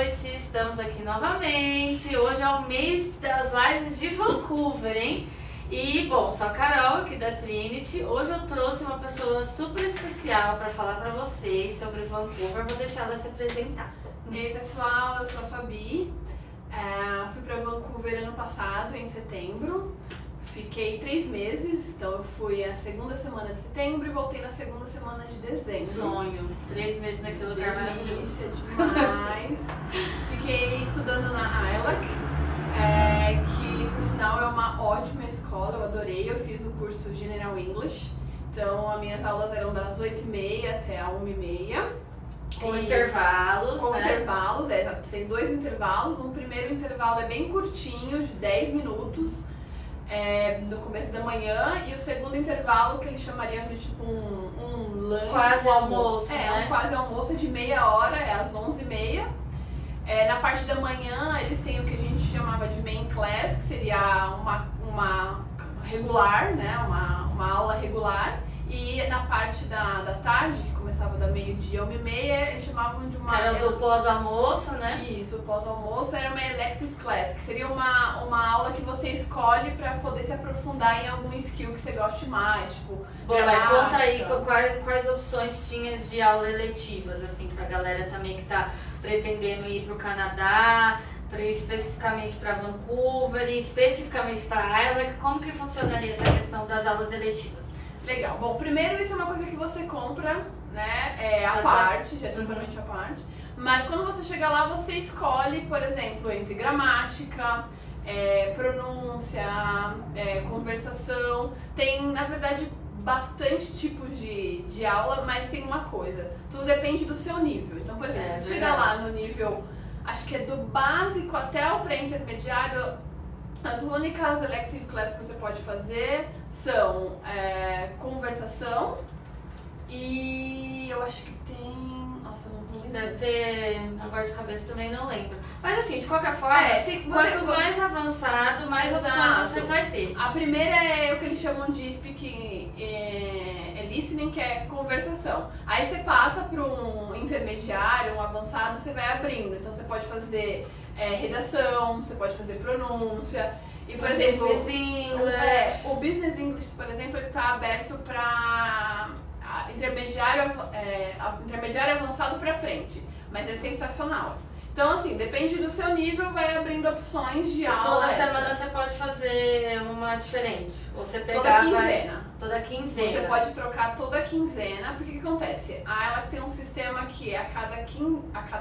noite, estamos aqui novamente. Hoje é o mês das lives de Vancouver, hein? E, bom, sou a Carol aqui da Trinity. Hoje eu trouxe uma pessoa super especial para falar para vocês sobre Vancouver. Vou deixar ela se apresentar. E aí, pessoal, eu sou a Fabi. Fui para Vancouver ano passado, em setembro. Fiquei 3 meses, então eu fui a segunda semana de setembro e voltei na segunda semana de dezembro. Sonho, 3 meses naquele lugar maravilhoso. Demais. Fiquei estudando na ILAC, que por sinal é uma ótima escola, eu adorei. Eu fiz o curso General English, então as minhas aulas eram das 8h30 até a 1h30. Com intervalos, com né? intervalos, tem 2 intervalos. Um primeiro intervalo é bem curtinho, de 10 minutos. No começo da manhã, e o segundo intervalo que eles chamariam de tipo um lanche, quase almoço, né? Um quase almoço de meia hora, é às 11h30. Na parte da manhã eles têm o que a gente chamava de main class, que seria uma regular, né? Uma aula regular. E na parte da tarde, que começava da meio-dia a 1h30, eles chamavam de uma... Era do pós-almoço, né? Isso, o pós-almoço era uma elective class, que seria uma aula que você escolhe para poder se aprofundar em algum skill que você goste mais, tipo... Bom, conta aí quais opções tinhas de aula eletivas, assim, pra galera também que tá pretendendo ir pro Canadá, especificamente para Vancouver e especificamente para a ILAC. Como que funcionaria essa questão das aulas eletivas? Legal. Bom, primeiro isso é uma coisa que você compra, né, já é totalmente à parte. Mas quando você chega lá, você escolhe, por exemplo, entre gramática, pronúncia, conversação. Tem, na verdade, bastante tipos de aula, mas tem uma coisa. Tudo depende do seu nível. Então, por exemplo, você chega lá no nível, acho que é do básico até o pré-intermediário, as únicas elective classes que você pode fazer são conversação e eu acho que tem... Nossa, eu não vou lembrar. Deve ter, agora de cabeça também não lembro. Mas assim, de qualquer forma, quanto mais avançado, mais opções você vai ter. A primeira é o que eles chamam de speaking listening, que é conversação. Aí você passa para um intermediário, um avançado, você vai abrindo. Então você pode fazer redação, você pode fazer pronúncia. E, por exemplo, Business English. O Business English, por exemplo, ele está aberto para intermediário avançado para frente, mas é sensacional. Então, assim, depende do seu nível, vai abrindo opções de aula. Toda semana você pode fazer uma diferente. Você pegar, toda quinzena. Toda quinzena. Você pode trocar toda quinzena, porque o que acontece? Ela tem um sistema que a cada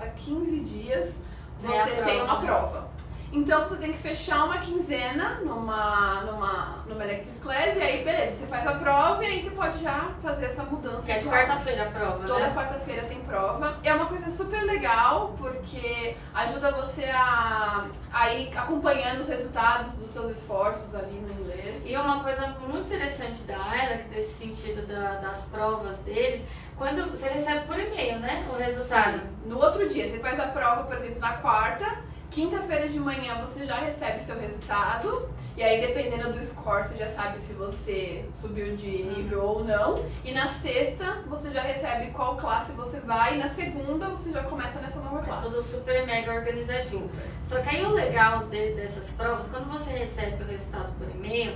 15 dias você tem uma prova. Então você tem que fechar uma quinzena numa elective class, e aí beleza, você faz a prova e aí você pode já fazer essa mudança. Que é de quarta-feira a prova, Toda né? quarta-feira tem prova. É uma coisa super legal, porque ajuda você a ir acompanhando os resultados dos seus esforços ali no inglês. E uma coisa muito interessante da ILAC, desse sentido das provas deles, quando você recebe por e-mail, né, o resultado. Sim. No outro dia, você faz a prova, por exemplo, na quarta. Quinta-feira de manhã você já recebe seu resultado, e aí dependendo do score você já sabe se você subiu de nível ou não. E na sexta você já recebe qual classe você vai, e na segunda você já começa nessa nova classe. Tudo super mega organizadinho. Só que aí o legal dessas provas, quando você recebe o resultado por e-mail,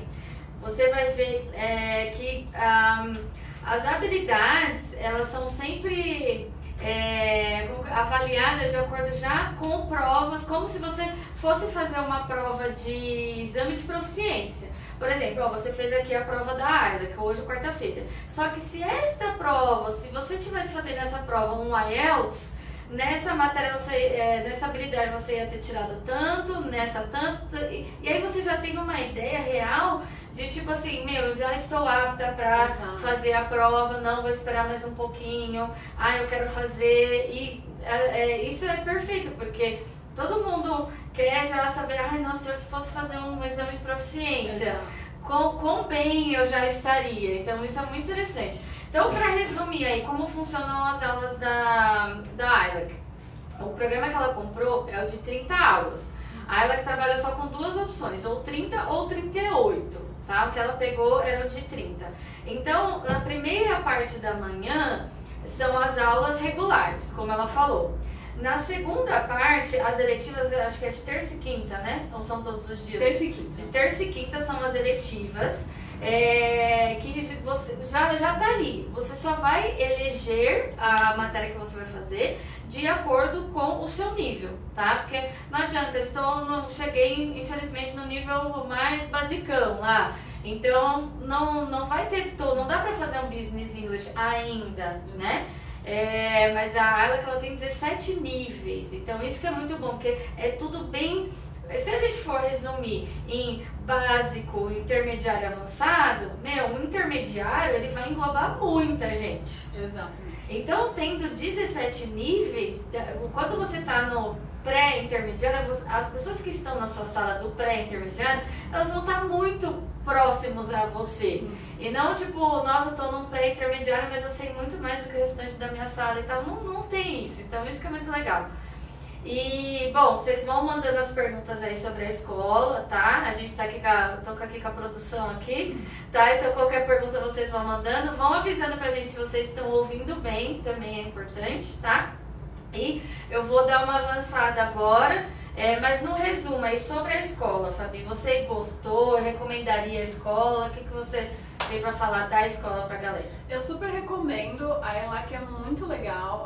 você vai ver que as habilidades, elas são sempre... avaliadas de acordo já com provas, como se você fosse fazer uma prova de exame de proficiência. Por exemplo, você fez aqui a prova da ILAC, hoje quarta-feira. Só que se esta prova, se você tivesse fazendo essa prova um IELTS, nessa matéria, nessa habilidade você ia ter tirado tanto, nessa tanto, e aí você já tem uma ideia real de tipo assim, eu já estou apta para fazer a prova, não vou esperar mais um pouquinho, eu quero fazer, e isso é perfeito, porque todo mundo quer já saber, nossa, se eu fosse fazer um exame de proficiência, quão bem eu já estaria, então isso é muito interessante. Então, para resumir aí, como funcionam as aulas da ILAC, o programa que ela comprou é o de 30 aulas, a ILAC trabalha só com 2 opções, ou 30 ou 38. Tá? O que ela pegou era o de 30. Então, na primeira parte da manhã, são as aulas regulares, como ela falou. Na segunda parte, as eletivas, eu acho que é de terça e quinta, né? Ou são todos os dias? Terça e quinta. De terça e quinta são as eletivas, que você já tá ali. Você só vai eleger a matéria que você vai fazer de acordo com o seu nível, tá? Porque não adianta, cheguei infelizmente no nível mais basicão lá. Então não vai ter não dá pra fazer um Business English ainda, né? Mas a ILAC ela tem 17 níveis, então isso que é muito bom, porque é tudo bem. Se a gente for resumir em básico, intermediário e avançado, o intermediário ele vai englobar muita gente. Exato. Então, tendo 17 níveis, quando você está no pré-intermediário, as pessoas que estão na sua sala do pré-intermediário, elas vão estar muito próximos a você. E não tipo, nossa, eu tô num pré-intermediário, mas eu sei muito mais do que o restante da minha sala. Então, não tem isso. Então, isso que é muito legal. E, bom, vocês vão mandando as perguntas aí sobre a escola, tá? A gente tá aqui tô aqui com a produção aqui, tá? Então qualquer pergunta vocês vão mandando. Vão avisando pra gente se vocês estão ouvindo bem, também é importante, tá? E eu vou dar uma avançada agora, mas no resumo aí sobre a escola, Fabi. Você gostou? Recomendaria a escola? O que você veio pra falar da escola pra galera? Eu super recomendo, a ELAC é muito legal,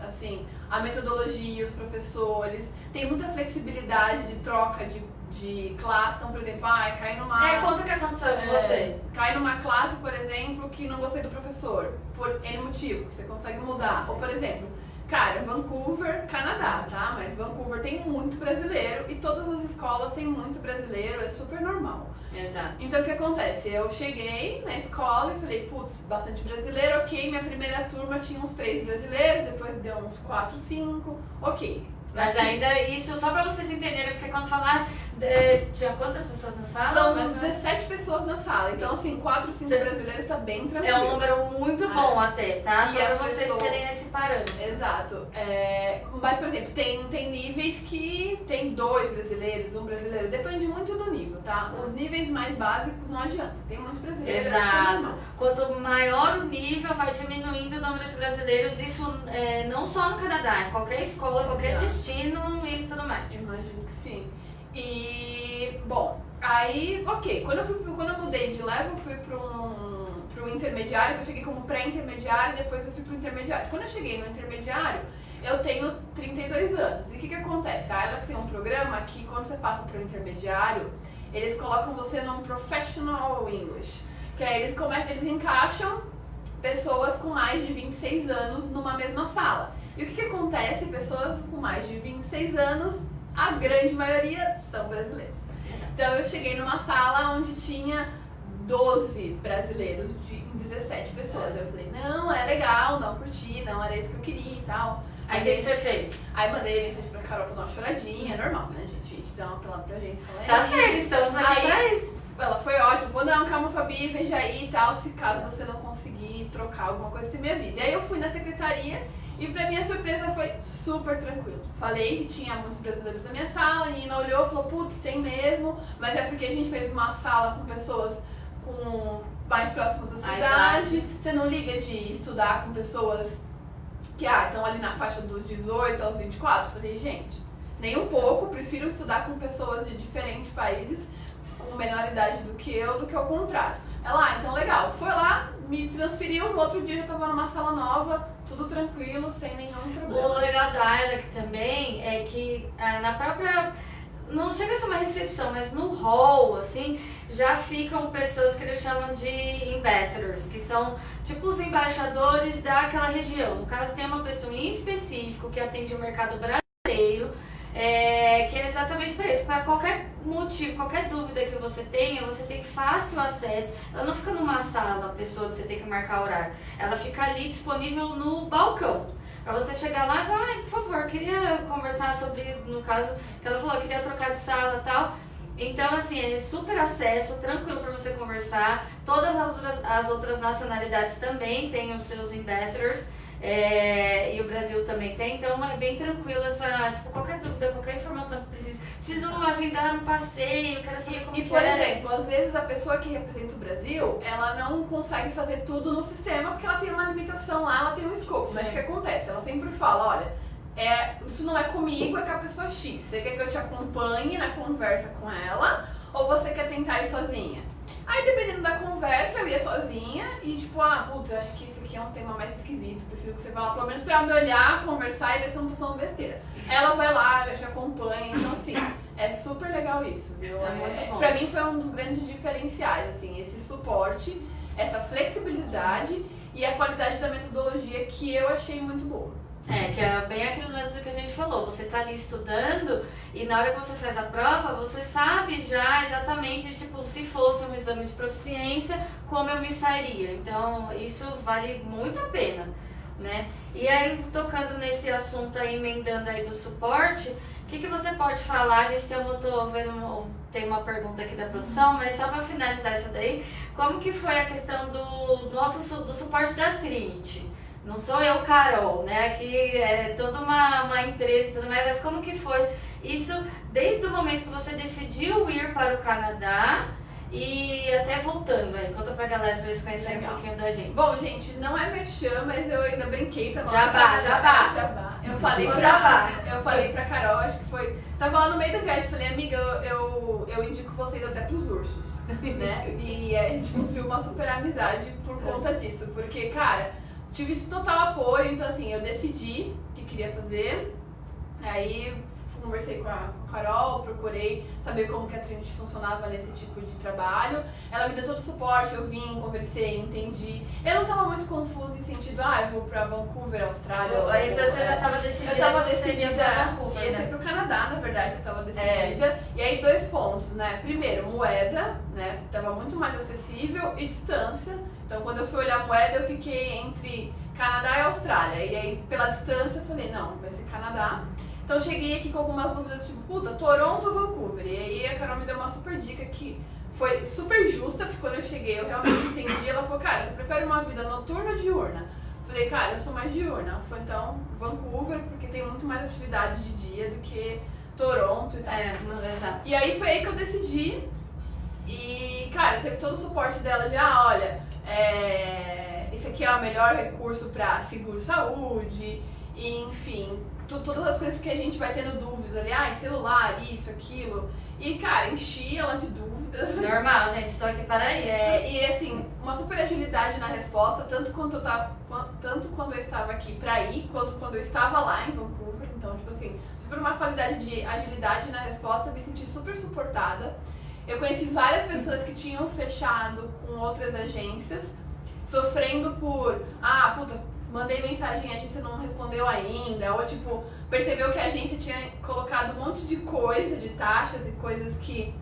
assim, a metodologia, os professores, tem muita flexibilidade de troca de classe, então, por exemplo, cai numa... conta o que aconteceu com você. Cai numa classe, por exemplo, que não gostei do professor, por N motivo, você consegue mudar. Ou, por exemplo, cara, Vancouver, Canadá, tá? Mas Vancouver tem muito brasileiro e todas as escolas têm muito brasileiro, é super normal. Exato. Então o que acontece? Eu cheguei na escola e falei, putz, bastante brasileiro, ok. Minha primeira turma tinha uns 3 brasileiros, depois deu uns 4, 5, ok. Mas ainda, isso só pra vocês entenderem, porque quando falar, tinha quantas pessoas na sala? São 17 pessoas na sala, então assim, 4, 5 brasileiros tá bem tranquilo. É um número muito bom até, tá? Só pra vocês terem esse parâmetro. Exato. Mas, por exemplo, tem níveis que tem 2 brasileiros, 1 brasileiro, depende muito do nível, tá? Os níveis mais básicos não adianta, tem muito brasileiro. Exato. Quanto maior o nível, vai diminuindo o número de brasileiros, isso não só no Canadá, em qualquer escola, qualquer destino e tudo mais. Imagino que sim. E, bom, aí, ok, quando eu mudei de level, eu fui pro intermediário, que eu cheguei como pré-intermediário, depois eu fui pro intermediário. Quando eu cheguei no intermediário, eu tenho 32 anos. E o que acontece? A ILAC tem um programa que, quando você passa pro intermediário, eles colocam você num Professional English, que aí eles encaixam pessoas com mais de 26 anos numa mesma sala. E o que acontece? Pessoas com mais de 26 anos, a grande maioria são brasileiros. Então eu cheguei numa sala onde tinha 12 brasileiros em 17 pessoas. Eu falei, não, é legal, não curti, não era isso que eu queria e tal. Aí o que você fez? Aí mandei mensagem pra Carol pra dar uma choradinha, normal, né, gente? A gente dá uma palavra pra gente. Falei, tá certo, estamos aqui pra isso. Ela foi ótima, vou dar um calma, Fabi, veja aí e tal, se caso você não conseguir trocar alguma coisa, você me avise. E aí eu fui na secretaria e pra minha surpresa foi super tranquilo. Falei que tinha muitos brasileiros na minha sala, a menina olhou e falou, putz, tem mesmo, mas é porque a gente fez uma sala com pessoas mais próximas da sua idade. Você não liga de estudar com pessoas que estão ali na faixa dos 18 aos 24? Falei, gente, nem um pouco, prefiro estudar com pessoas de diferentes países, com menor idade do que eu, do que ao contrário. Ela, então legal, foi lá, me transferiu, no outro dia eu já tava numa sala nova, tudo tranquilo, sem nenhum problema. O legal da ILAC também é que na própria, não chega a ser uma recepção, mas no hall, assim, já ficam pessoas que eles chamam de ambassadors, que são tipo os embaixadores daquela região. No caso, tem uma pessoa em específico que atende o mercado brasileiro, que é exatamente para isso, para qualquer motivo, qualquer dúvida que você tenha, você tem fácil acesso. Ela não fica numa sala, a pessoa que você tem que marcar horário, ela fica ali disponível no balcão. Pra você chegar lá e falar, por favor, queria conversar sobre, no caso, que ela falou, queria trocar de sala e tal. Então, assim, é super acesso, tranquilo pra você conversar. Todas as outras nacionalidades também têm os seus ambassadors. e o Brasil também tem, então é bem tranquilo essa, tipo, qualquer dúvida, qualquer informação que preciso agendar um passeio, quero saber como que por exemplo, às vezes a pessoa que representa o Brasil, ela não consegue fazer tudo no sistema porque ela tem uma limitação lá, ela tem um escopo. Mas o que acontece? Ela sempre fala, olha, isso não é comigo, é com a pessoa X. Você quer que eu te acompanhe na conversa com ela ou você quer tentar ir sozinha? Aí, dependendo da conversa, eu ia sozinha e tipo, putz, eu acho que esse aqui é um tema mais esquisito, prefiro que você vá lá pelo menos pra me olhar, conversar e ver se eu não tô falando besteira. Ela vai lá, eu te acompanho, então assim, é super legal isso, viu? É muito bom. Pra mim foi um dos grandes diferenciais, assim, esse suporte, essa flexibilidade e a qualidade da metodologia que eu achei muito boa. Que é bem aquilo mesmo do que a gente falou, você tá ali estudando e na hora que você faz a prova, você sabe já exatamente, tipo, se fosse um exame de proficiência, como eu me sairia. Então, isso vale muito a pena, né? E aí, tocando nesse assunto aí, emendando aí do suporte, o que você pode falar? A gente tem uma pergunta aqui da produção, mas só para finalizar essa daí, como que foi a questão do suporte da Trinity? Não sou eu, Carol, né? Aqui é toda uma empresa e tudo mais, mas como que foi isso desde o momento que você decidiu ir para o Canadá e até voltando aí? Conta pra galera pra eles conhecerem um pouquinho da gente. Bom, gente, não é merchan, mas eu ainda brinquei, tava Jabá. Eu falei pra Carol, acho que foi... Tava lá no meio da viagem, falei, amiga, eu indico vocês até pros ursos, né? E a gente construiu uma super amizade por conta disso, porque, cara... Tive esse total apoio, então assim, eu decidi o que queria fazer, aí conversei com a Carol, procurei saber como que a Trinity funcionava nesse tipo de trabalho. Ela me deu todo o suporte, eu vim, conversei, entendi. Eu não estava muito confusa em sentido, eu vou pra Vancouver, Austrália. Aí você já estava decidida? Eu estava decidida pra Vancouver, ia ser pro Canadá, na verdade, eu estava decidida. E aí 2 pontos, né? Primeiro, moeda, né? Tava muito mais acessível e distância. Então quando eu fui olhar a moeda, eu fiquei entre Canadá e Austrália. E aí pela distância eu falei, não, vai ser Canadá. Então eu cheguei aqui com algumas dúvidas, tipo, Toronto ou Vancouver? E aí a Carol me deu uma super dica que foi super justa, porque quando eu cheguei eu realmente entendi. Ela falou, cara, você prefere uma vida noturna ou diurna? Eu falei, cara, eu sou mais diurna. Ela falou, então, Vancouver, porque tem muito mais atividade de dia do que Toronto e tal. Exato. E aí foi aí que eu decidi. E, cara, teve todo o suporte dela de, olha, esse aqui é o melhor recurso para seguro-saúde, e, enfim, todas as coisas que a gente vai tendo dúvidas ali, celular, isso, aquilo. E, cara, enchi ela de dúvidas. Normal, gente, estou aqui para isso. E, assim, uma super agilidade na resposta, tanto quando eu estava aqui pra ir, quanto quando eu estava lá em Vancouver. Então, tipo assim, super uma qualidade de agilidade na resposta, me senti super suportada. Eu conheci várias pessoas que tinham fechado com outras agências, sofrendo por, mandei mensagem e a agência não respondeu ainda, ou tipo, percebeu que a agência tinha colocado um monte de coisa, de taxas e coisas que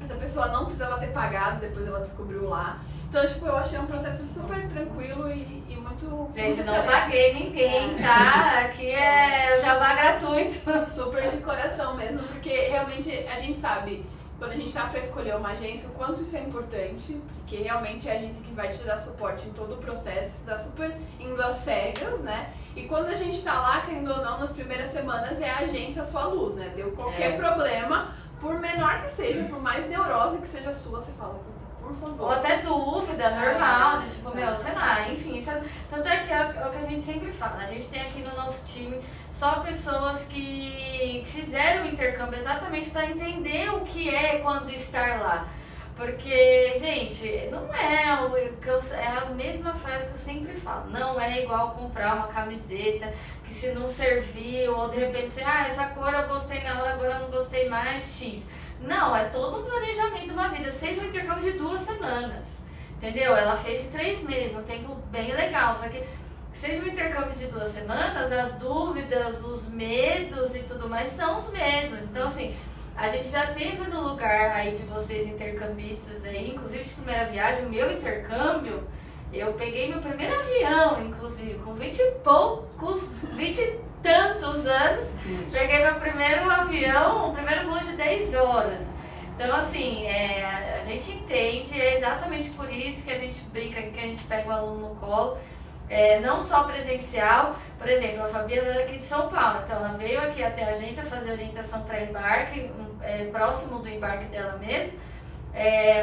essa pessoa não precisava ter pagado, depois ela descobriu lá. Então, tipo, eu achei um processo super tranquilo e muito... Gente, não paguei ninguém, tá? Aqui é jabá gratuito. Super de coração mesmo, porque realmente a gente sabe... Quando a gente tá pra escolher uma agência, o quanto isso é importante, porque realmente é a agência que vai te dar suporte em todo o processo, dá super indo às cegas, né? E quando a gente tá lá, querendo ou não, nas primeiras semanas, é a agência a sua luz, né? Deu qualquer problema, por menor que seja, por mais neurose que seja sua, você fala, por favor. Ou até dúvida, normal, de tipo, sei lá, enfim. Tanto é que é o que a gente sempre fala. A gente tem aqui no nosso time só pessoas que fizeram o intercâmbio exatamente para entender o que é quando estar lá. Porque, gente, não é a mesma frase que eu sempre falo. Não é igual comprar uma camiseta que se não serviu, ou de repente essa cor eu gostei na hora, agora eu não gostei mais, X. Não, é todo um planejamento de uma vida, seja um intercâmbio de 2 semanas, entendeu? Ela fez de 3 meses, um tempo bem legal, só que seja um intercâmbio de 2 semanas, as dúvidas, os medos e tudo mais são os mesmos. Então, assim, a gente já teve no lugar aí de vocês intercambistas aí, inclusive de primeira viagem, o meu intercâmbio, eu peguei meu primeiro avião, inclusive, com 20 e tantos anos, peguei meu primeiro avião, o primeiro voo de 10 horas. Então, assim, a gente entende, é exatamente por isso que a gente brinca, que a gente pega o aluno no colo. não só presencial. Por exemplo, a Fabiana é aqui de São Paulo, então ela veio aqui até a agência fazer orientação para embarque, próximo do embarque dela mesmo.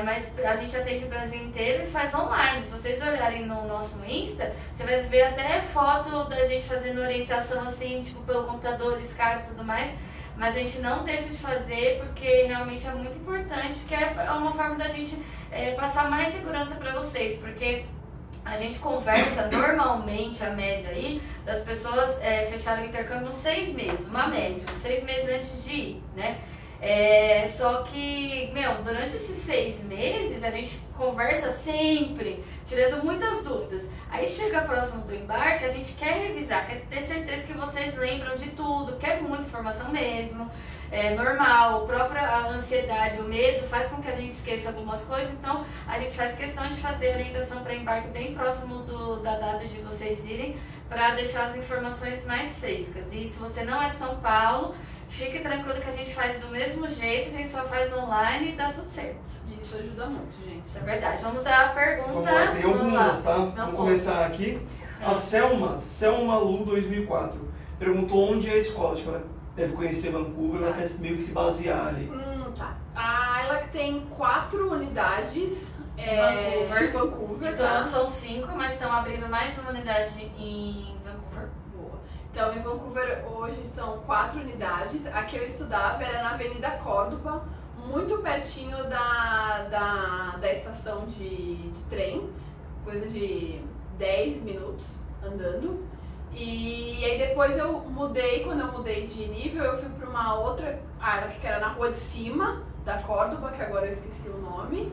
Mas a gente atende o Brasil inteiro e faz online. Se vocês olharem no nosso Insta, você vai ver até foto da gente fazendo orientação assim, tipo pelo computador, Skype e tudo mais. Mas a gente não deixa de fazer porque realmente é muito importante, que é uma forma da gente passar mais segurança para vocês, porque a gente conversa normalmente, a média aí, das pessoas fecharem o intercâmbio uns 6 meses, uma média, uns 6 meses antes de ir, né? Só que, durante esses 6 meses a gente conversa sempre, tirando muitas dúvidas. Aí chega próximo do embarque, a gente quer revisar, quer ter certeza que vocês lembram de tudo, porque é muita informação mesmo, é normal, a própria ansiedade, o medo faz com que a gente esqueça algumas coisas, então a gente faz questão de fazer a orientação para embarque bem próximo da data de vocês irem, para deixar as informações mais frescas. E se você não é de São Paulo, fique tranquilo que a gente faz do mesmo jeito, a gente só faz online e dá tudo certo. Isso ajuda muito, gente. Isso é verdade. Vamos à pergunta. Vamos lá, tem algumas, tá? Vamos começar aqui. A Selma Lu 2004 perguntou onde é a escola. Acho que ela deve conhecer Vancouver, ela quer meio que se basear ali. Tá. Ela que tem 4 unidades Vancouver. em Vancouver. Então tá? são 5, mas estão abrindo mais uma unidade em Vancouver. Boa. Então, em Vancouver hoje são 4 unidades. A que eu estudava era na Avenida Córdoba, muito pertinho da estação de trem, coisa de 10 minutos andando. E aí depois eu mudei, quando eu mudei de nível, eu fui para uma outra área que era na rua de cima da Córdoba, que agora eu esqueci o nome.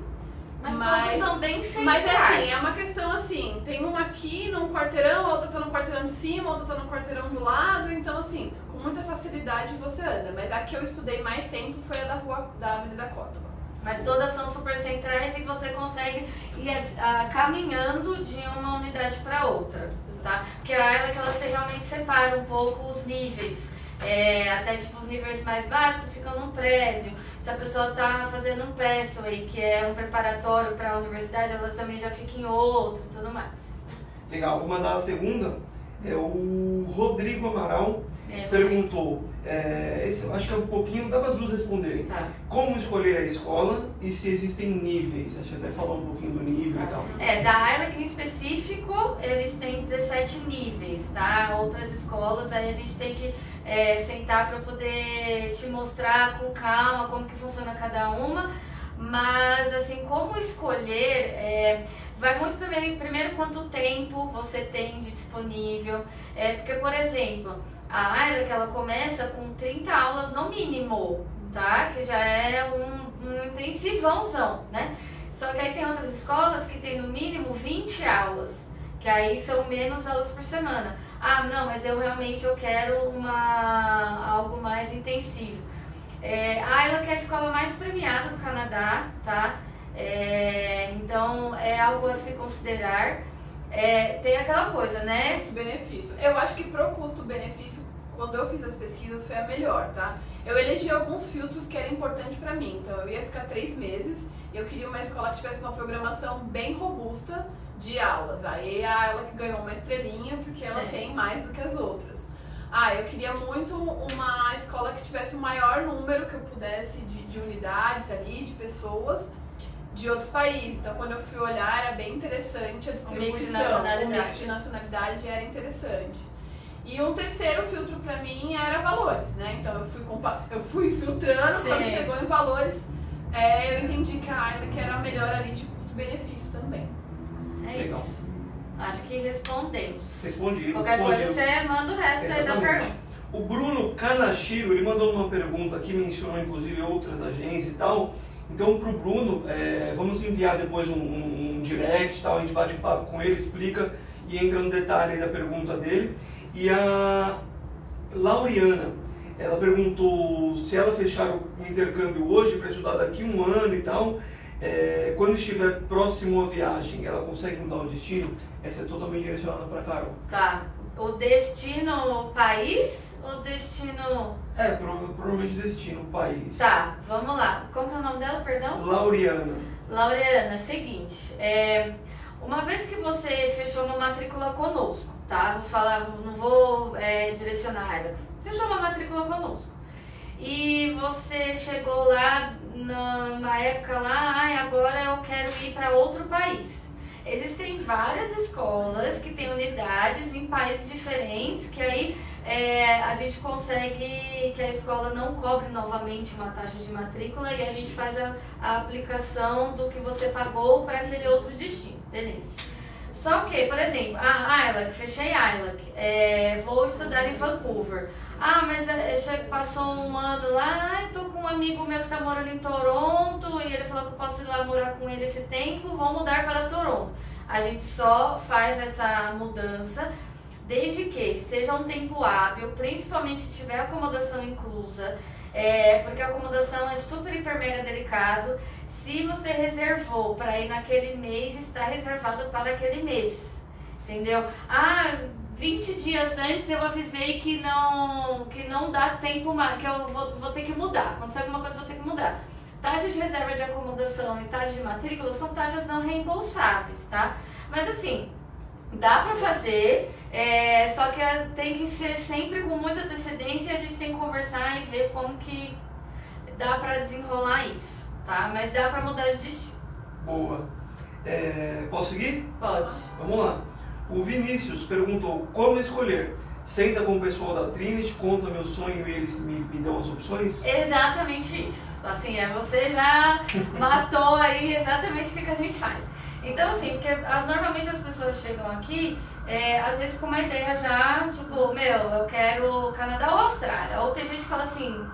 Mas todos são bem centrais. Mas assim, é uma questão assim, tem uma aqui num quarteirão, a outra tá no quarteirão de cima, a outra tá no quarteirão do lado, então assim, com muita facilidade você anda. Mas a que eu estudei mais tempo foi a da Avenida Córdoba. Mas todas são super centrais e você consegue ir caminhando de uma unidade para outra, tá? Porque a área que ela realmente separa um pouco os níveis. Até tipo os níveis mais básicos ficam num prédio. Se a pessoa está fazendo um pathway, que é um preparatório para a universidade, ela também já fica em outro e tudo mais. Legal, vou mandar a segunda. O Rodrigo Amaral perguntou, acho que é um pouquinho, dá para as duas responderem. Tá. Como escolher a escola e se existem níveis? Acho que até falou um pouquinho do nível e tal. Da ILAC em específico, eles têm 17 níveis, tá? Outras escolas, aí a gente tem que sentar para poder te mostrar com calma como que funciona cada uma. Mas, assim, como escolher... vai muito também, primeiro, quanto tempo você tem de disponível. Porque, por exemplo, a ILAC, ela começa com 30 aulas no mínimo, tá? Que já é um intensivãozão, né? Só que aí tem outras escolas que tem no mínimo 20 aulas, que aí são menos aulas por semana. Não, mas eu realmente quero algo mais intensivo. A ILAC é a escola mais premiada do Canadá, tá? Então é algo a se considerar. Tem aquela coisa, né? Custo-benefício. Eu acho que pro custo-benefício, quando eu fiz as pesquisas, foi a melhor, tá? Eu elegi alguns filtros que eram importantes pra mim. Então eu ia ficar 3 meses e eu queria uma escola que tivesse uma programação bem robusta de aulas. Aí ela que ganhou uma estrelinha porque ela tem mais do que as outras. Eu queria muito uma escola que tivesse o maior número que eu pudesse de unidades ali, de pessoas de outros países. Então, quando eu fui olhar, era bem interessante a distribuição. O mix de nacionalidade era interessante. E um terceiro filtro pra mim era valores, né? Então, eu fui filtrando. Quando chegou em valores, eu entendi que a ILAC era a melhor ali de custo-benefício também. Legal. Isso. Acho que respondemos. Respondi. Qualquer coisa você manda o resto aí da pergunta. O Bruno Kanashiro, ele mandou uma pergunta aqui, mencionou inclusive outras agências e tal. Então, pro Bruno, vamos enviar depois um direct e tal, a gente bate um papo com ele, explica e entra no detalhe aí da pergunta dele. E a Lauriana, ela perguntou se ela fechar o intercâmbio hoje para estudar daqui 1 ano e tal, quando estiver próximo à viagem, ela consegue mudar o destino? Essa é totalmente direcionada para Carol. Tá. O destino país ou destino... provavelmente destino país. Tá, vamos lá. Como que é o nome dela, perdão? Lauriana. Laureana, seguinte, uma vez que você fechou uma matrícula conosco, tá? Vou falar, não vou direcionar ela. Fechou uma matrícula conosco. E você chegou lá numa época lá, agora eu quero ir para outro país. Existem várias escolas que têm unidades em países diferentes, que aí a gente consegue que a escola não cobre novamente uma taxa de matrícula e a gente faz a aplicação do que você pagou para aquele outro destino, beleza? Só que, por exemplo, ILAC, fechei ILAC, vou estudar em Vancouver. Mas passou um ano lá, eu tô com um amigo meu que tá morando em Toronto e ele falou que eu posso ir lá morar com ele esse tempo, vou mudar para Toronto. A gente só faz essa mudança desde que seja um tempo hábil, principalmente se tiver acomodação inclusa, porque a acomodação é super, hiper, mega delicado. Se você reservou para ir naquele mês, está reservado para aquele mês, entendeu? 20 dias antes eu avisei que não dá tempo mais, que eu vou ter que mudar. Acontecer alguma coisa, eu vou ter que mudar. Taxa de reserva de acomodação e taxa de matrícula são taxas não reembolsáveis, tá? Mas assim, dá pra fazer, só que tem que ser sempre com muita antecedência e a gente tem que conversar e ver como que dá pra desenrolar isso, tá? Mas dá pra mudar de destino. Boa. Posso seguir? Pode. Vamos lá. O Vinícius perguntou como escolher. Senta com o pessoal da Trinity, conta meu sonho e eles me dão as opções? Exatamente isso. Assim, você já matou aí exatamente o que a gente faz. Então, assim, porque normalmente as pessoas chegam aqui, às vezes com uma ideia já, tipo, eu quero Canadá ou Austrália. Ou tem gente que fala assim,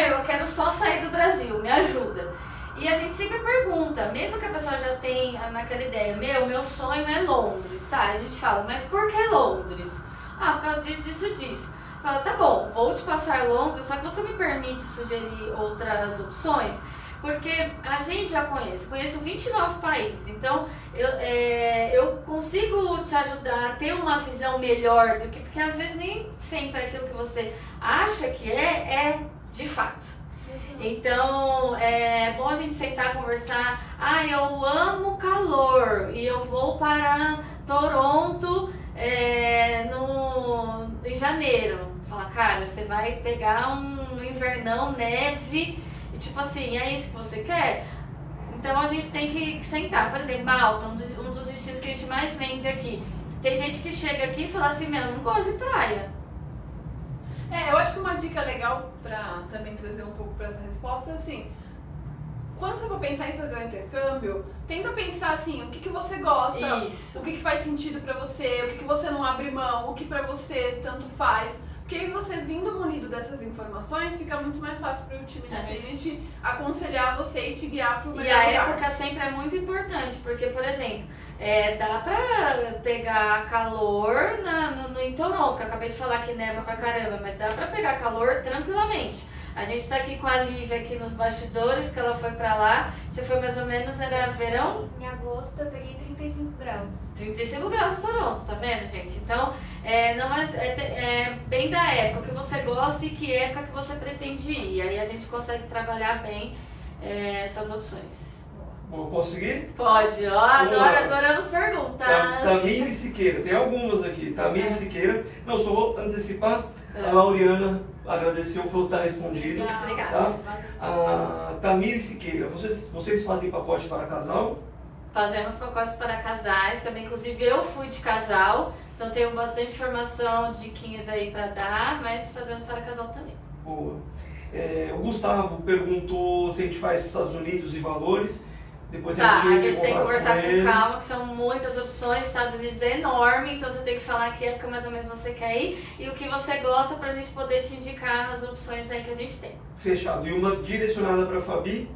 eu quero só sair do Brasil, me ajuda. E a gente sempre pergunta, mesmo que a pessoa já tenha naquela ideia, meu sonho é Londres, tá? A gente fala, mas por que Londres? Por causa disso. Fala, tá bom, vou te passar Londres, só que você me permite sugerir outras opções? Porque a gente já conheço 29 países, então eu consigo te ajudar a ter uma visão melhor do que, porque às vezes nem sempre aquilo que você acha que é de fato. Então, é bom a gente sentar e conversar. Eu amo calor e eu vou para Toronto em janeiro. Fala, cara, você vai pegar um invernão, neve, e tipo assim, é isso que você quer? Então a gente tem que sentar. Por exemplo, Malta, um dos destinos que a gente mais vende aqui. Tem gente que chega aqui e fala assim, eu não gosto de praia. Eu acho que uma dica legal pra também trazer um pouco pra essa resposta é assim, quando você for pensar em fazer o intercâmbio, tenta pensar assim, o que você gosta, Isso. o que faz sentido pra você, o que você não abre mão, o que pra você tanto faz. Porque aí você vindo munido dessas informações, fica muito mais fácil para o time da gente aconselhar você e te guiar para o melhor lugar. E a época sempre é muito importante, porque, por exemplo, dá pra pegar calor em Toronto, que eu acabei de falar que neva pra caramba, mas dá pra pegar calor tranquilamente. A gente tá aqui com a Lívia aqui nos bastidores, que ela foi pra lá. Você foi mais ou menos, era verão? Em agosto eu peguei 35 graus. 35 graus em Toronto, tá vendo, gente? Então, é bem da época que você gosta e que época que você pretende ir. E aí a gente consegue trabalhar bem essas opções. Bom, posso seguir? Pode, adoramos perguntas. Tamiri Siqueira, tem algumas aqui. Tamiri Siqueira. Não, só vou antecipar. A Lauriana agradeceu, falou que está respondido. Obrigada. Tá? A Tamiri Siqueira, vocês fazem pacote para casal? Fazemos pacotes para casais, também inclusive eu fui de casal, então tenho bastante informação, diquinhas aí para dar, mas fazemos para casal também. Boa. O Gustavo perguntou se a gente faz para os Estados Unidos e valores. Depois a gente tem que conversar com calma, que são muitas opções. Estados Unidos é enorme, então você tem que falar que época mais ou menos você quer ir e o que você gosta pra gente poder te indicar as opções aí que a gente tem. Fechado. E uma direcionada para a Fabi.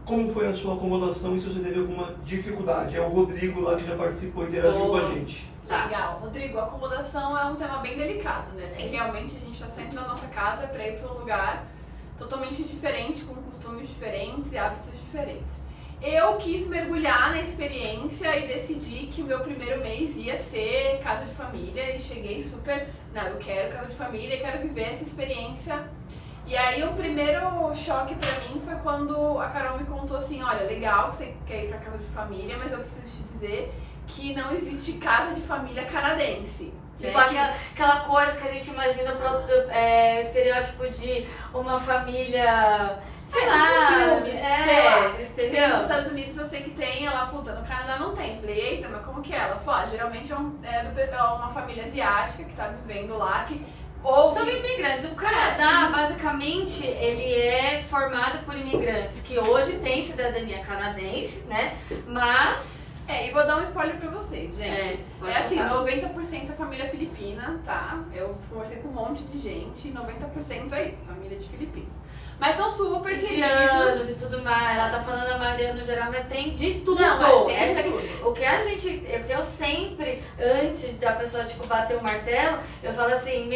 Como foi a sua acomodação e se você teve alguma dificuldade? É o Rodrigo lá que já participou e interagiu com a gente. Tá. Legal. Rodrigo, a acomodação é um tema bem delicado, né? Porque realmente a gente está saindo da nossa casa para ir para um lugar totalmente diferente, com costumes diferentes e hábitos diferentes. Eu quis mergulhar na experiência e decidi que o meu primeiro mês ia ser casa de família e cheguei super, eu quero casa de família, quero viver essa experiência. E aí o primeiro choque pra mim foi quando a Carol me contou assim, olha, legal que você quer ir pra casa de família, mas eu preciso te dizer que não existe casa de família canadense. Tipo aquela coisa que a gente imagina estereótipo de uma família, sei lá, filmes, sei lá. entendeu? Nos Estados Unidos eu sei que tem, ela, puta, no Canadá não tem. Falei, eita, mas como que é? Ela falou, geralmente é uma família asiática que tá vivendo lá, que são imigrantes. O Canadá, basicamente, ele é formado por imigrantes que hoje têm cidadania canadense, né? Mas... e vou dar um spoiler pra vocês, gente. Pode assim, contar. 90% é família filipina, tá? Eu conversei com um monte de gente, 90% é isso, família de filipinos. Mas são super indianos queridos. e tudo mais. Ela tá falando a maioria no geral, mas tem de tudo. Não, tem de tudo. O que eu sempre, antes da pessoa tipo bater o martelo, eu falo assim,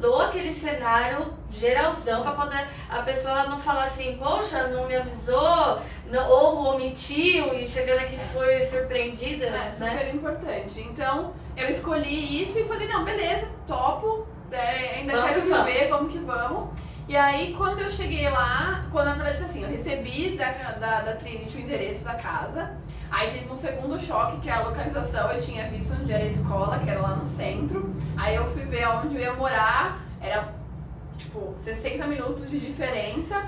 dou aquele cenário geralzão pra poder a pessoa não falar assim, poxa, não me avisou, ou omitiu e chegando aqui foi surpreendida. É super importante. Então, eu escolhi isso e falei, não, beleza, topo, ainda quero viver, vamos que vamos. E aí, quando eu cheguei lá, na verdade, assim, eu recebi da Trinity o endereço da casa. Aí teve um segundo choque, que é a localização. Eu tinha visto onde era a escola, que era lá no centro. Aí eu fui ver onde eu ia morar, era tipo 60 minutos de diferença.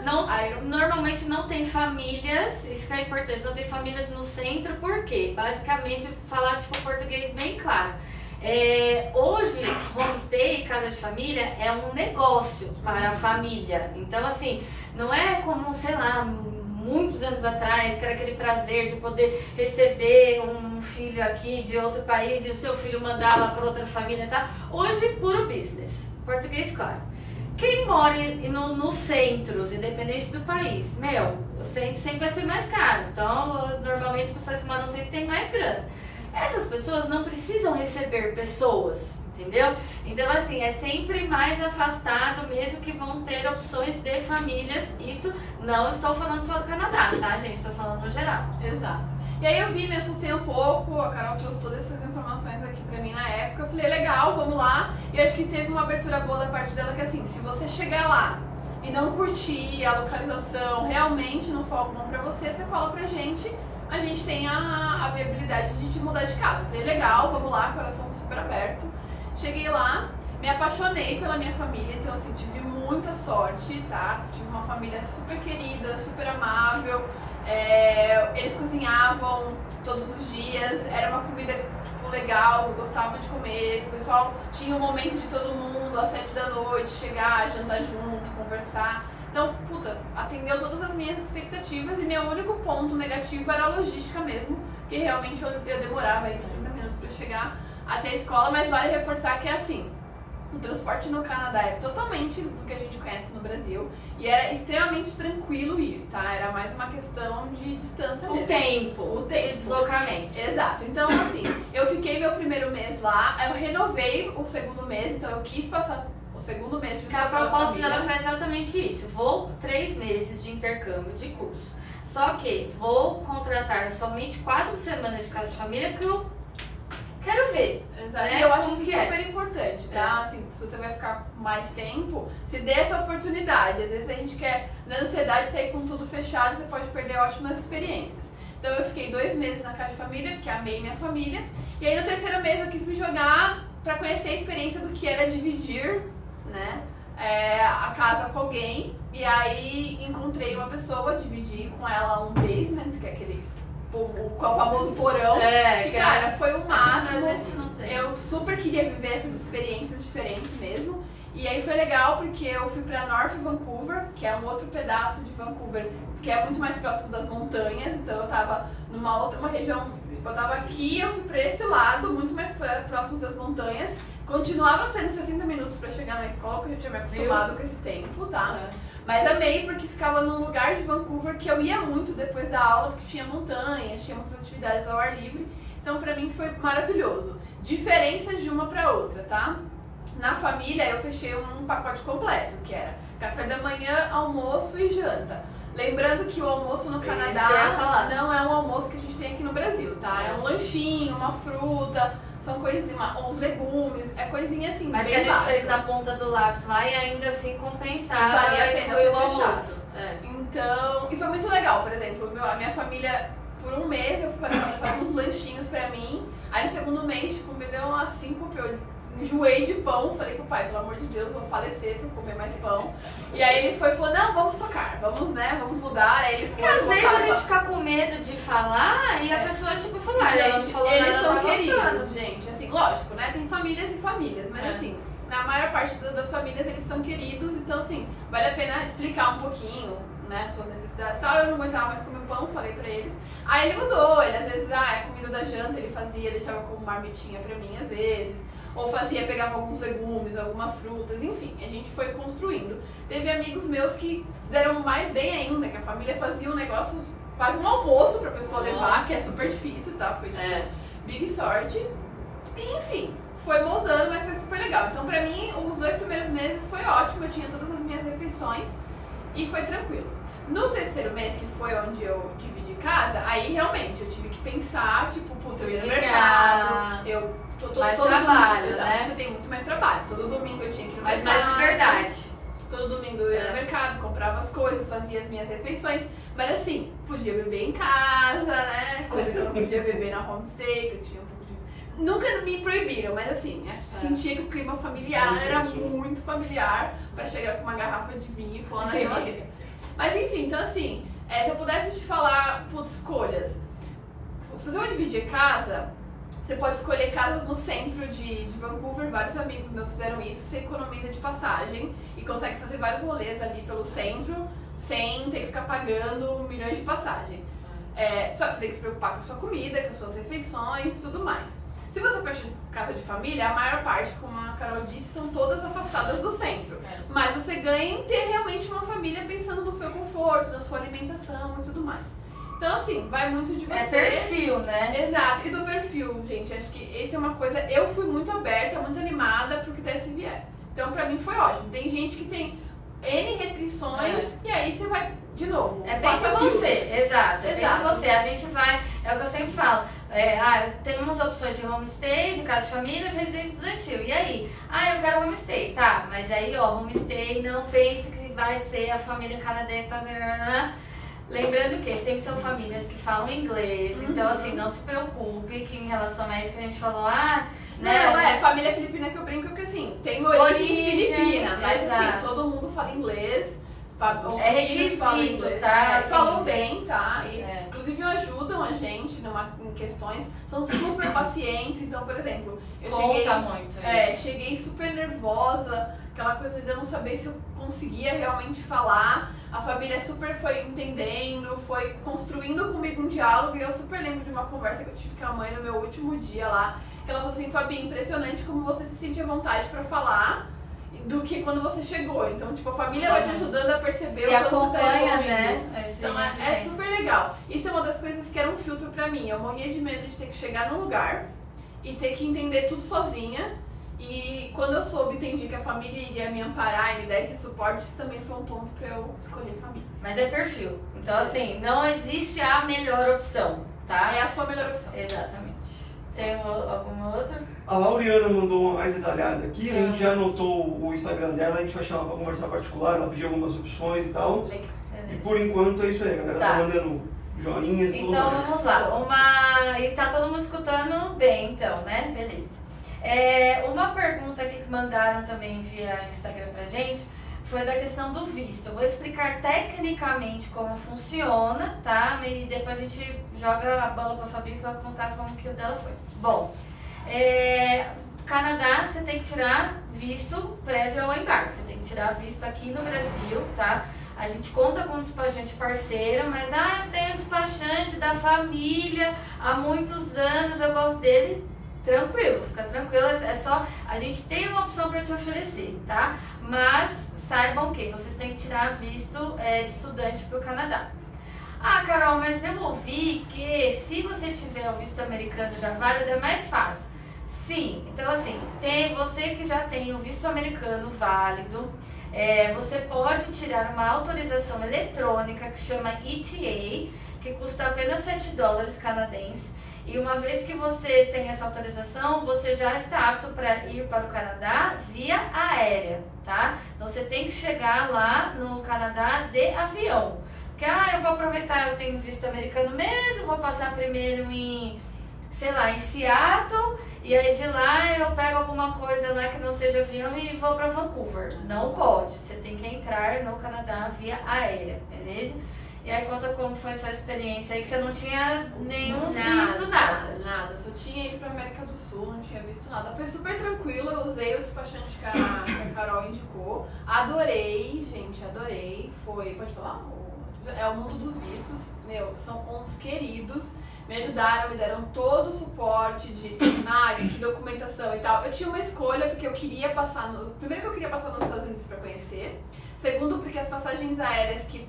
Normalmente não tem famílias, isso que é importante, não tem famílias no centro, por quê? Basicamente, falar tipo português bem claro. Hoje, homestay, casa de família, é um negócio para a família. Então, assim, não é como, sei lá, muitos anos atrás, que era aquele prazer de poder receber um filho aqui de outro país e o seu filho mandar lá para outra família, tá? Hoje, puro business. Português, claro. Quem mora nos centros, independente do país, o centro sempre vai ser mais caro. Então, normalmente, as pessoas que moram no centro têm mais grana. Essas pessoas não precisam receber pessoas, entendeu? Então, assim, é sempre mais afastado, mesmo que vão ter opções de famílias. Isso não estou falando só do Canadá, tá, gente? Estou falando no geral. Exato. E aí eu me assustei um pouco, a Carol trouxe todas essas informações aqui pra mim na época. Eu falei, legal, vamos lá. E eu acho que teve uma abertura boa da parte dela, que assim, se você chegar lá e não curtir a localização, realmente não for algo bom pra você fala pra gente. A gente tem a viabilidade de mudar de casa. Falei, legal, vamos lá, coração super aberto. Cheguei lá, me apaixonei pela minha família, então assim, tive muita sorte, tá? Tive uma família super querida, super amável. Eles cozinhavam todos os dias, era uma comida tipo, legal, eu gostava de comer. O pessoal tinha um momento de todo mundo, às 7 da noite, chegar, jantar junto, conversar. Então, atendeu todas as minhas expectativas e meu único ponto negativo era a logística mesmo, porque realmente eu demorava aí 60 minutos para chegar até a escola, mas vale reforçar que é assim, o transporte no Canadá é totalmente do que a gente conhece no Brasil e era extremamente tranquilo ir, tá? Era mais uma questão de distância mesmo. O tempo de deslocamento. Exato. Então, assim, eu fiquei meu primeiro mês lá, eu renovei o segundo mês, então eu quis passar o segundo mês de Porque a proposta dela foi exatamente isso. Vou 3 meses de intercâmbio de curso. Só que vou contratar somente 4 semanas de casa de família porque eu quero ver. Exato. Né? E eu acho Como isso que é? super importante, tá? Assim, se você vai ficar mais tempo, se dê essa oportunidade. Às vezes a gente quer, na ansiedade, sair com tudo fechado, você pode perder ótimas experiências. Então eu fiquei 2 meses na casa de família, porque amei minha família. E aí no terceiro mês eu quis me jogar pra conhecer a experiência do que era dividir, né, a casa com alguém. E aí encontrei uma pessoa, dividi com ela um basement, que é aquele o famoso porão. Que cara, foi o máximo. Eu super queria viver essas experiências diferentes mesmo. E aí foi legal porque eu fui pra North Vancouver, que é um outro pedaço de Vancouver, que é muito mais próximo das montanhas. Então eu tava uma região, tipo, eu tava aqui, eu fui pra esse lado, muito mais próximo das montanhas. Continuava sendo 60 minutos pra chegar na escola, porque eu já tinha me acostumado com esse tempo, tá? Mas amei porque ficava num lugar de Vancouver que eu ia muito depois da aula, porque tinha montanhas, tinha muitas atividades ao ar livre. Então pra mim foi maravilhoso. Diferenças de uma pra outra, tá? Na família eu fechei um pacote completo, que era café da manhã, almoço e janta. Lembrando que o almoço no Canadá não é um almoço que a gente tem aqui no Brasil, tá? É um lanchinho, uma fruta, são coisinhas, uns legumes, é coisinha assim, mas bem que a gente básica. fez na ponta do lápis lá e ainda assim compensava. Valia a pena o ter almoço. fechado. Então, e foi muito legal, por exemplo, a minha família por um mês eu fazia uns lanchinhos pra mim. Aí no segundo mês, tipo, me deu uma síncope, eu enjoei de pão. Falei pro pai, pelo amor de Deus, eu vou falecer se eu comer mais pão. E aí ele foi e falou, não, vamos trocar, vamos mudar. Aí ele foi. Porque às vezes a gente fica com medo de falar e a pessoa, tipo, fala, ela não falou eles nada, são tá queridos, gostando. gente. Assim, lógico, né? Tem famílias e famílias, mas assim, na maior parte das famílias eles são queridos, então assim, vale a pena explicar um pouquinho, né, suas necessidades e tal. Eu não aguentava mais comer pão, falei pra eles. Aí ele mudou, ele às vezes, a comida da janta ele fazia, deixava como marmitinha pra mim às vezes. Ou fazia, pegava alguns legumes, algumas frutas, enfim, a gente foi construindo. Teve amigos meus que se deram mais bem ainda, que a família fazia um negócio, quase um almoço pra pessoa levar, que é super difícil, tá? Foi tipo, big sorte. E, enfim, foi moldando, mas foi super legal. Então pra mim, os 2 primeiros meses foi ótimo, eu tinha todas as minhas refeições e foi tranquilo. No terceiro mês, que foi onde eu dividi casa, aí realmente eu tive que pensar, tipo, puta, eu ia no mercado, eu mais todo trabalho, domingo, né? Você tem muito mais trabalho. Todo domingo eu tinha que ir no Mas mercado. mais liberdade. Todo domingo eu ia no mercado, comprava as coisas, fazia as minhas refeições. Mas assim, podia beber em casa, né? Coisa que eu não podia beber na homestay, que eu tinha um pouco de... Nunca me proibiram, mas assim, sentia que o clima familiar era muito familiar pra chegar com uma garrafa de vinho e pôr na geladeira. Mas enfim, então assim, se eu pudesse te falar, escolhas. Se você vai dividir casa, você pode escolher casas no centro de Vancouver. Vários amigos meus fizeram isso. Você economiza de passagem e consegue fazer vários rolês ali pelo centro sem ter que ficar pagando milhões de passagem. Só que você tem que se preocupar com a sua comida, com as suas refeições e tudo mais. Se você fecha casa de família, a maior parte, como a Carol disse, são todas afastadas do centro. Mas você ganha em ter realmente uma família pensando no seu conforto, na sua alimentação e tudo mais. Então, assim, vai muito de você. É perfil, né? Exato. E do perfil, gente, acho que essa é uma coisa... Eu fui muito aberta, muito animada pro que desse vier. Então, pra mim, foi ótimo. Tem gente que tem N restrições e aí você vai, de novo, é bem de você, exato. É bem de você. A gente vai... É o que eu sempre falo. Temos opções de homestay, de casa de família, de residência estudantil. E aí? Eu quero homestay. Tá, mas aí, homestay, não pense que vai ser a família canadense, lembrando que sempre são famílias que falam inglês, então assim, não se preocupe que em relação a isso que a gente falou, família filipina que eu brinco porque assim, tem origem filipina, mas assim, todo mundo fala inglês, é requisito, tá? Eles falam bem, tá? E, inclusive ajudam a gente em questões, são super pacientes, então, por exemplo, eu cheguei super nervosa, aquela coisa de eu não saber se eu conseguia realmente falar. A família super foi entendendo, foi construindo comigo um diálogo, e eu super lembro de uma conversa que eu tive com a mãe no meu último dia lá, que ela falou assim, Fabi, impressionante como você se sente à vontade pra falar do que quando você chegou. Então, tipo, a família vai te ajudando a perceber o quanto você tá evoluindo. Né? Então, é super legal. Isso é uma das coisas que era um filtro pra mim. Eu morria de medo de ter que chegar num lugar e ter que entender tudo sozinha. E quando eu soube, entendi que a família iria me amparar e me dar esse suporte, isso também foi um ponto pra eu escolher família. Mas é perfil. Então, assim, não existe a melhor opção, tá? É a sua melhor opção. Exatamente. Tem alguma outra? A Lauriana mandou uma mais detalhada aqui, a gente já anotou o Instagram dela, a gente vai chamar pra conversar particular, ela pediu algumas opções e tal. Legal. E por enquanto é isso aí, a galera tá mandando joinhas e tudo mais. Então vamos lá, e tá todo mundo escutando bem então, né? Beleza. Uma pergunta aqui que mandaram também via Instagram pra gente foi da questão do visto. Eu vou explicar tecnicamente como funciona, tá? E depois a gente joga a bola pra Fabi pra contar como que o dela foi. Bom, Canadá, você tem que tirar visto prévio ao embarque. Você tem que tirar visto aqui no Brasil, tá? A gente conta com um despachante parceiro, mas eu tenho um despachante da família há muitos anos, eu gosto dele. Tranquilo, fica tranquilo, é só, a gente tem uma opção para te oferecer, tá? Mas saibam que vocês têm que tirar visto de estudante para o Canadá. Carol, mas eu ouvi que se você tiver o visto americano já válido é mais fácil. Sim, então assim, você que já tem o visto americano válido, você pode tirar uma autorização eletrônica que chama ETA, que custa apenas $7 canadenses. E uma vez que você tem essa autorização, você já está apto para ir para o Canadá via aérea, tá? Então você tem que chegar lá no Canadá de avião. Porque, eu vou aproveitar, eu tenho visto americano mesmo, vou passar primeiro em, sei lá, em Seattle, e aí de lá eu pego alguma coisa lá que não seja avião e vou pra Vancouver. Não pode, você tem que entrar no Canadá via aérea, beleza? E aí conta como foi a sua experiência aí, que você não tinha nenhum visto nada. Nada, só tinha ido pra América do Sul, não tinha visto nada. Foi super tranquilo, eu usei o despachante que a Carol indicou. Adorei, gente, adorei. Foi, pode falar? É o mundo dos vistos, são uns queridos. Me ajudaram, me deram todo o suporte de que documentação e tal. Eu tinha uma escolha porque eu queria passar primeiro que eu queria passar nos Estados Unidos para conhecer. Segundo, porque as passagens aéreas que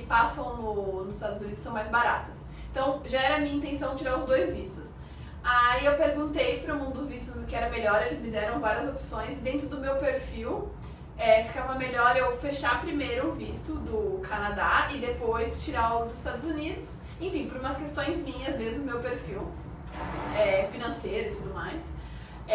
passam nos Estados Unidos são mais baratas. Então, já era a minha intenção tirar os 2 vistos. Aí eu perguntei para um dos vistos o que era melhor, eles me deram várias opções. Dentro do meu perfil, ficava melhor eu fechar primeiro o visto do Canadá e depois tirar o dos Estados Unidos. Enfim, por umas questões minhas mesmo, meu perfil financeiro e tudo mais. E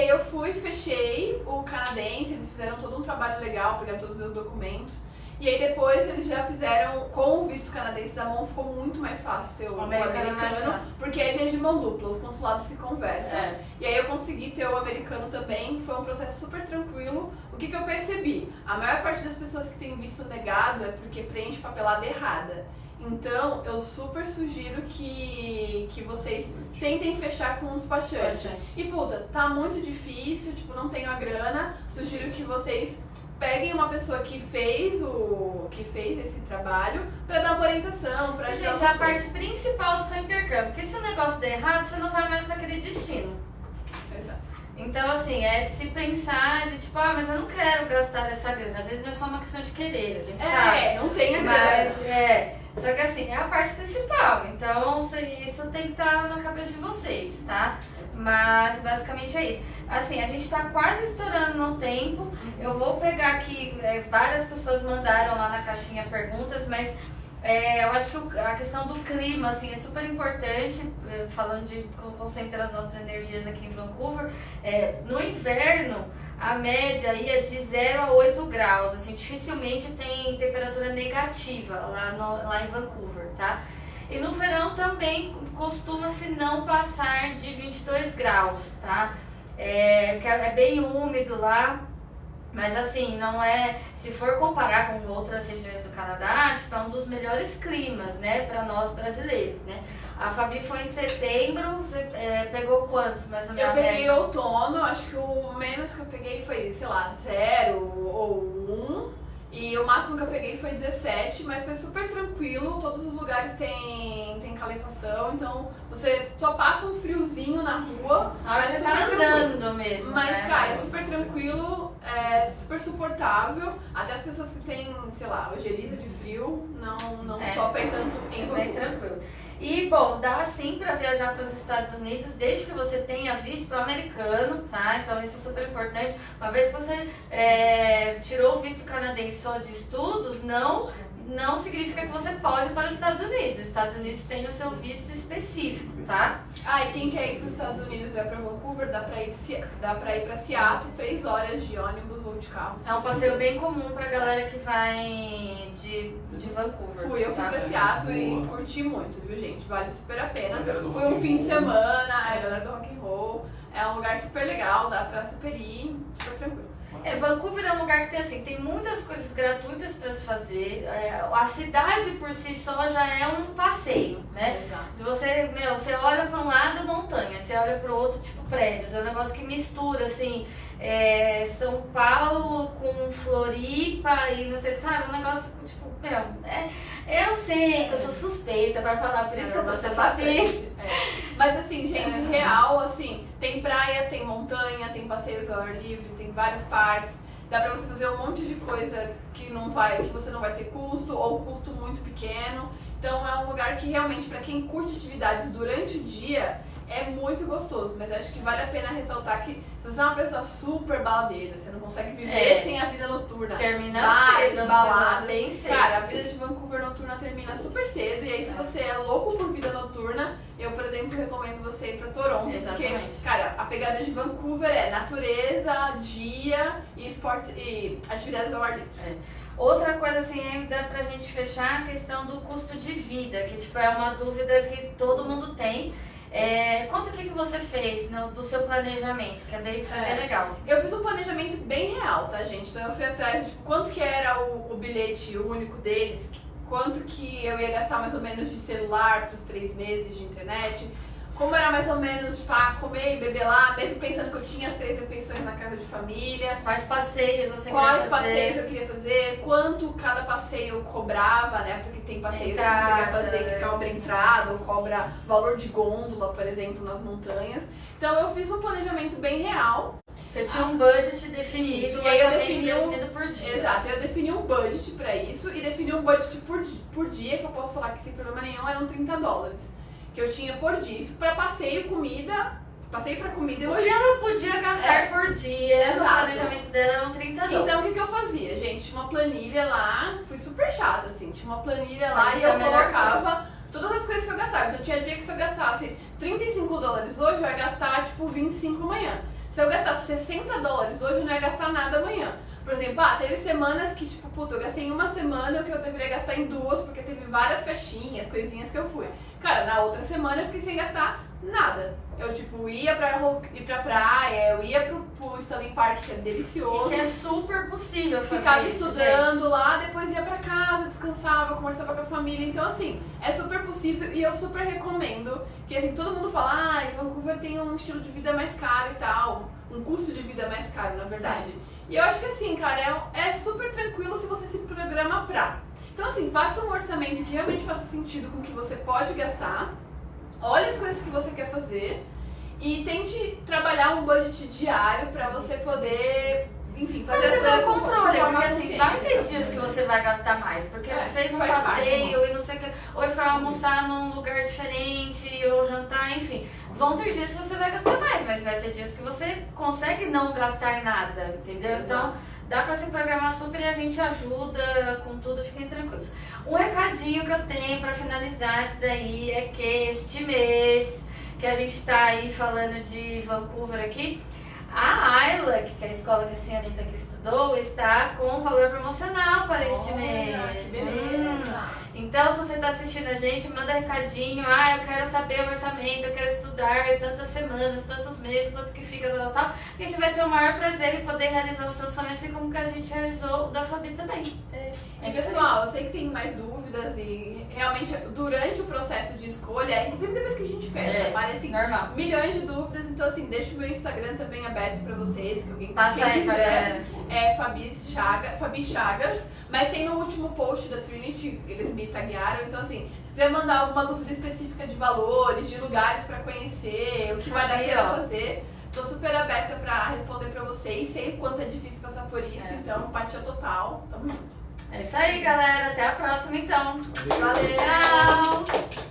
aí eu fui, fechei o canadense, eles fizeram todo um trabalho legal, pegaram todos os meus documentos. E aí depois eles já fizeram, com o visto canadense da mão, ficou muito mais fácil ter o americano, porque aí vem de mão dupla, os consulados se conversam. E aí eu consegui ter o americano também, foi um processo super tranquilo. O que eu percebi? A maior parte das pessoas que tem visto negado é porque preenche papelada errada. Então, eu super sugiro que vocês tentem fechar com os despachantes. E puta, tá muito difícil, não tenho a grana, sugiro que vocês peguem uma pessoa que fez esse trabalho pra dar uma orientação, pra ajudar vocês. Gente, a parte principal do seu intercâmbio, porque se o negócio der errado, você não vai mais pra aquele destino. Exato. Então, assim, é de se pensar de mas eu não quero gastar essa grana. Às vezes não é só uma questão de querer, a gente sabe. Não tem a grana. Mas, só que assim, é a parte principal. Então, isso tem que estar na cabeça de vocês, tá? Mas, basicamente é isso. Assim, a gente tá quase estourando no tempo. Eu vou pegar aqui, várias pessoas mandaram lá na caixinha perguntas, mas eu acho que a questão do clima, assim, é super importante, falando de concentrar as nossas energias aqui em Vancouver. No inverno, a média aí é de 0 a 8 graus, assim, dificilmente tem temperatura negativa lá em Vancouver, tá? E no verão também costuma-se não passar de 22 graus, tá? É bem úmido lá. Mas assim, não se for comparar com outras regiões do Canadá, é um dos melhores climas, né, para nós brasileiros, né? A Fabi foi em setembro, você pegou quantos, mais ou menos? Eu peguei outono, acho que o menos que eu peguei foi, sei lá, 0 ou 1. E o máximo que eu peguei foi 17, mas foi super tranquilo, todos os lugares têm calefação, então você só passa um friozinho na rua, mas você tá andando mesmo. Mas, cara, é super tranquilo, super suportável, até as pessoas que têm, sei lá, ojeriza de frio não sofrem tanto em Vancouver. Bem tranquilo. E, bom, dá sim pra viajar para os Estados Unidos, desde que você tenha visto americano, tá? Então isso é super importante. Uma vez que você tirou o visto canadense só de estudos, não significa que você pode ir para os Estados Unidos. Os Estados Unidos têm o seu visto específico, tá? E quem quer ir para os Estados Unidos e vai para Vancouver, dá pra ir para Seattle, 3 horas de ônibus ou de carro. É um passeio bem comum pra galera que vai de Vancouver. Eu fui pra Seattle e curti muito, viu, gente? Vale super a pena. Foi um fim de semana, a galera do rock and roll. É um lugar super legal, dá pra super ir, super tranquilo. Vancouver é um lugar que tem muitas coisas gratuitas para se fazer. A cidade por si só já é um passeio, né? Exato. Você olha para um lado, montanha, você olha para o outro, prédios. É um negócio que mistura, assim, São Paulo com Floripa e não sei o que, sabe? Um negócio, eu sei que eu sou suspeita para falar, por isso que eu tô sendo Fabi. Mas assim, gente, real, assim, tem praia, tem montanha, tem passeios ao ar livre, tem vários parques. Dá pra você fazer um monte de coisa que você não vai ter custo ou custo muito pequeno. Então é um lugar que realmente, pra quem curte atividades durante o dia, é muito gostoso. Mas acho que vale a pena ressaltar que se você é uma pessoa super baladeira, você não consegue viver sem a vida noturna. Termina cedo. bares, das baladas, coisas bem cedo. Cara, a vida de Vancouver noturna termina super cedo. E aí, se você é louco por vida noturna, eu, por exemplo, recomendo você ir pra Toronto. Exatamente. Porque, cara, a pegada de Vancouver é natureza, dia e esportes e atividades ao ar livre. Outra coisa assim, ainda pra gente fechar, a questão do custo de vida, que tipo, é uma dúvida que todo mundo tem. Conta o que você fez do seu planejamento, que foi bem legal. Eu fiz um planejamento bem real, tá, gente? Então eu fui atrás de quanto que era o bilhete único deles, quanto que eu ia gastar mais ou menos de celular pros 3 meses de internet, como era mais ou menos, tipo, comer e beber lá, mesmo pensando que eu tinha as 3 refeições na casa de família. Quais passeios você queria Quais fazer? passeios eu queria fazer, quanto cada passeio cobrava, né? Porque tem passeios que você quer fazer que cobra entrada ou cobra valor de gôndola, por exemplo, nas montanhas. Então eu fiz um planejamento bem real. Você tinha um budget definido, Isso, e aí eu definido por dia. Exato, eu defini um budget pra isso e defini um budget por dia, que eu posso falar que sem problema nenhum eram $30 que eu tinha por dia. Isso pra passeio, comida. Passeio pra comida. O que ela podia gastar por dia, Exato. O planejamento dela eram $30. Então o que eu fazia, gente? Tinha uma planilha lá, fui super chata, assim. Tinha uma planilha lá Mas e eu é a melhor colocava todas as coisas que eu gastava. Então tinha dia que se eu gastasse $35 hoje, eu ia gastar tipo 25 amanhã. Se eu gastasse $60 hoje, eu não ia gastar nada amanhã. Por exemplo, teve semanas que, tipo, puta, eu gastei em uma semana o que eu deveria gastar em 2, porque teve várias festinhas, coisinhas que eu fui. Cara, na outra semana eu fiquei sem gastar nada. Eu, tipo, ia pra praia, eu ia pro Stanley Park, que é delicioso. E que é super possível fazer Ficava isso, estudando gente. lá, depois ia pra casa, descansava, conversava com a família. Então, assim, é super possível e eu super recomendo. Que, assim, todo mundo fala, Vancouver tem um estilo de vida mais caro e tal. Um custo de vida mais caro, na verdade. Sim. E eu acho que, assim, cara, é super tranquilo se você se programa pra. Então, assim, faça um orçamento que realmente faça sentido com o que você pode gastar. Olhe as coisas que você quer fazer e tente trabalhar um budget diário pra você poder, enfim, fazer as Mas você coisas tem o controle, de forma porque assim, consciente, vai ter né? dias que você vai gastar mais, porque fez um faz parte, passeio e não sei o que, ou foi almoçar num lugar diferente, ou jantar, enfim. Vão ter dias que você vai gastar mais, mas vai ter dias que você consegue não gastar nada, entendeu? Exato. Então, dá pra se programar super e a gente ajuda com tudo, fiquem tranquilos. Um recadinho que eu tenho pra finalizar isso daí é que este mês que a gente tá aí falando de Vancouver aqui, a ILAC, que é a escola que a senhorita aqui estudou, está com valor promocional para este mês. Que beleza! Então, se você está assistindo a gente, manda recadinho. Eu quero saber o orçamento, eu quero estudar tantas semanas, tantos meses, quanto que fica, tal. A gente vai ter o maior prazer em poder realizar o seu sonho, assim como que a gente realizou o da Fabi também. E pessoal, eu sei que tem mais dúvidas e realmente durante o processo de escolha, inclusive depois que a gente fecha, aparecem normal. milhões de dúvidas. Então, assim, deixa o meu Instagram também aberto pra vocês, que alguém Passa aí pra galera. É Fabi Chagas, mas tem no último post da Trinity, eles me taguearam. Então, assim, se quiser mandar alguma dúvida específica de valores, de lugares pra conhecer, o que vale a pena fazer, tô super aberta pra responder pra vocês. Sei o quanto é difícil passar por isso, então empatia total. Tamo junto. É isso aí, galera. Até a próxima, então. Valeu. Tchau!